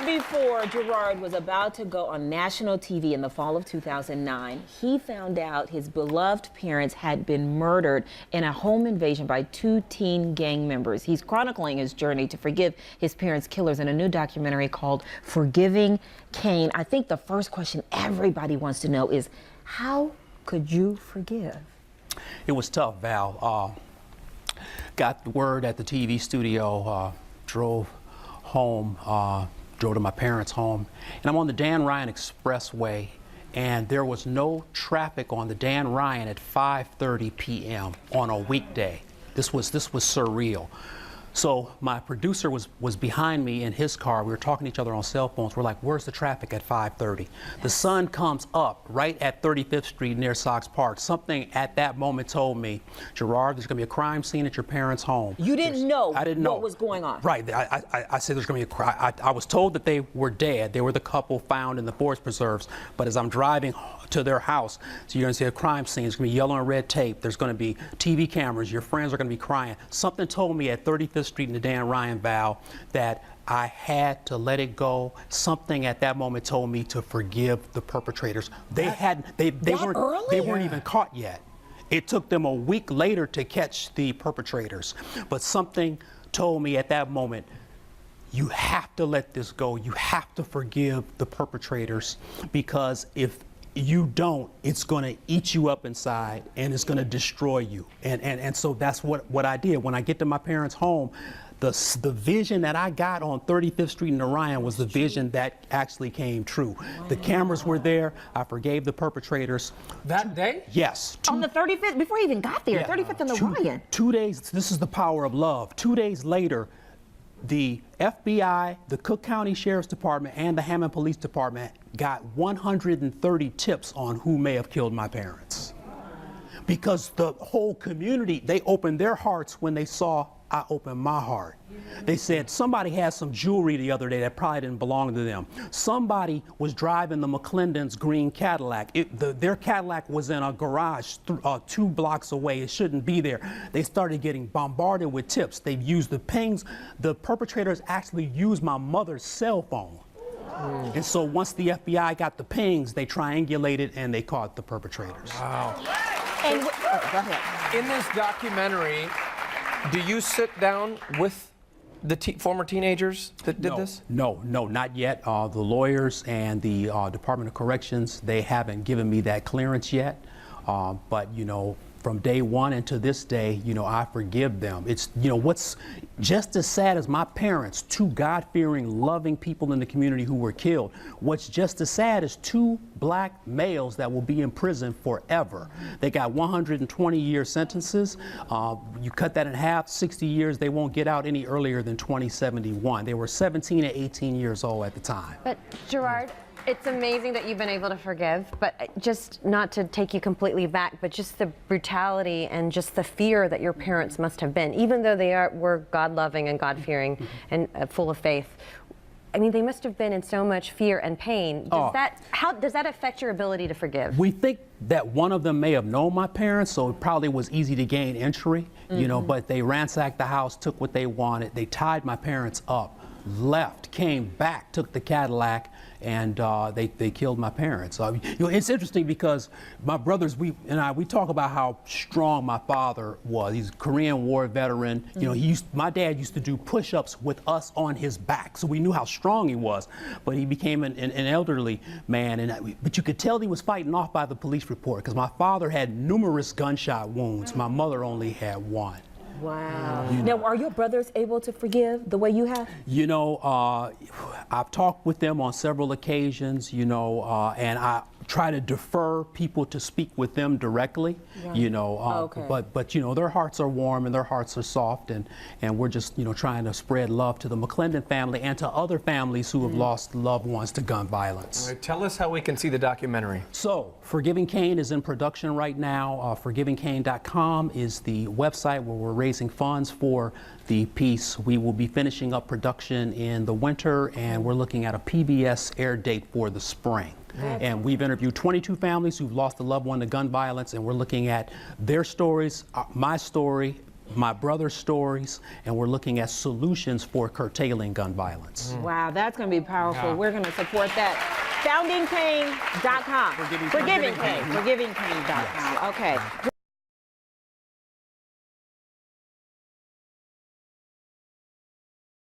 before Gerard was about to go on national TV in the fall of 2009, he found out his beloved parents had been murdered in a home invasion by 2 teen gang members. He's chronicling his journey to forgive his parents' killers in a new documentary called Forgiving Cain. I think the first question everybody wants to know is, how could you forgive? It was tough, Val. Got the word at the TV studio, drove home, drove to my parents' home, and I'm on the Dan Ryan Expressway, and there was no traffic on the Dan Ryan at 5:30 p.m. on a weekday. This was surreal. So my producer was behind me in his car. We were talking to each other on cell phones. We're like, where's the traffic at 5:30? Yes. The sun comes up right at 35th Street near Sox Park. Something at that moment told me, Gerard, there's going to be a crime scene at your parents' home. You didn't know I didn't know what was going on. Right. I said there's going to be a crime. I was told that they were dead. They were the couple found in the forest preserves. But as I'm driving to their house, so you're going to see a crime scene. There's going to be yellow and red tape. There's going to be TV cameras. Your friends are going to be crying. Something told me at 35th Street in the Dan Ryan, Val, that I had to let it go. Something at that moment told me to forgive the perpetrators. They weren't even caught yet. It took them a week later to catch the perpetrators. But something told me at that moment, you have to let this go. You have to forgive the perpetrators, because if you don't, it's going to eat you up inside and it's going to destroy you. And so that's what I did. When I get to my parents' home, the vision that I got on 35th Street in Orion was the vision that actually came true. Wow. The cameras were there. I forgave the perpetrators. That day? Yes. On the 35th, before you even got there, yeah. 35th in Orion. 2 days, this is the power of love. 2 days later, the FBI, the Cook County Sheriff's Department, and the Hammond Police Department got 130 tips on who may have killed my parents. Because the whole community, they opened their hearts when they saw I opened my heart. They said somebody had some jewelry the other day that probably didn't belong to them. Somebody was driving the McClendon's green Cadillac. Their Cadillac was in a garage 2 blocks away. It shouldn't be there. They started getting bombarded with tips. They've used the pings. The perpetrators actually used my mother's cell phone. And so once the FBI got the pings, they triangulated and they caught the perpetrators. Wow. And go ahead. In this documentary, do you sit down with the former teenagers that did this? No, not yet. The lawyers and the Department of Corrections, they haven't given me that clearance yet. But, you know, from day one and to this day, you know, I forgive them. It's, you know, what's just as sad as my parents, 2 God-fearing, loving people in the community who were killed. What's just as sad is 2 black males that will be in prison forever. They got 120-year sentences. You cut that in half, 60 years, they won't get out any earlier than 2071. They were 17 and 18 years old at the time. But Gerard, it's amazing that you've been able to forgive, but just not to take you completely back, but just the brutality and just the fear that your parents must have been, even though they were God-loving and God-fearing and full of faith. I mean, they must have been in so much fear and pain. How does that affect your ability to forgive? We think that one of them may have known my parents, so it probably was easy to gain entry, you know, but they ransacked the house, took what they wanted. They tied my parents up, left, came back, took the Cadillac, and they killed my parents. You know, it's interesting because my brothers, we talk about how strong my father was. He's a Korean War veteran. You know, my dad used to do push-ups with us on his back, so we knew how strong he was. But he became an elderly man, but you could tell he was fighting off by the police report, because my father had numerous gunshot wounds. My mother only had 1. Wow. Now, are your brothers able to forgive the way you have? You know, I've talked with them on several occasions, you know, and I try to defer people to speak with them directly, you know, but you know, their hearts are warm and their hearts are soft, and we're just, you know, trying to spread love to the McClendon family and to other families who have lost loved ones to gun violence. All right, tell us how we can see the documentary. So, Forgiving Cain is in production right now. ForgivingCain.com is the website where we're raising funds for the piece. We will be finishing up production in the winter, and we're looking at a PBS air date for the spring. And we've interviewed 22 families who've lost a loved one to gun violence, and we're looking at their stories, my story, my brother's stories, and we're looking at solutions for curtailing gun violence. Wow, that's going to be powerful. We're going to support that. FoundingCain.com. Forgiving Cain. Forgiving Cain. ForgivingCain.com. Okay.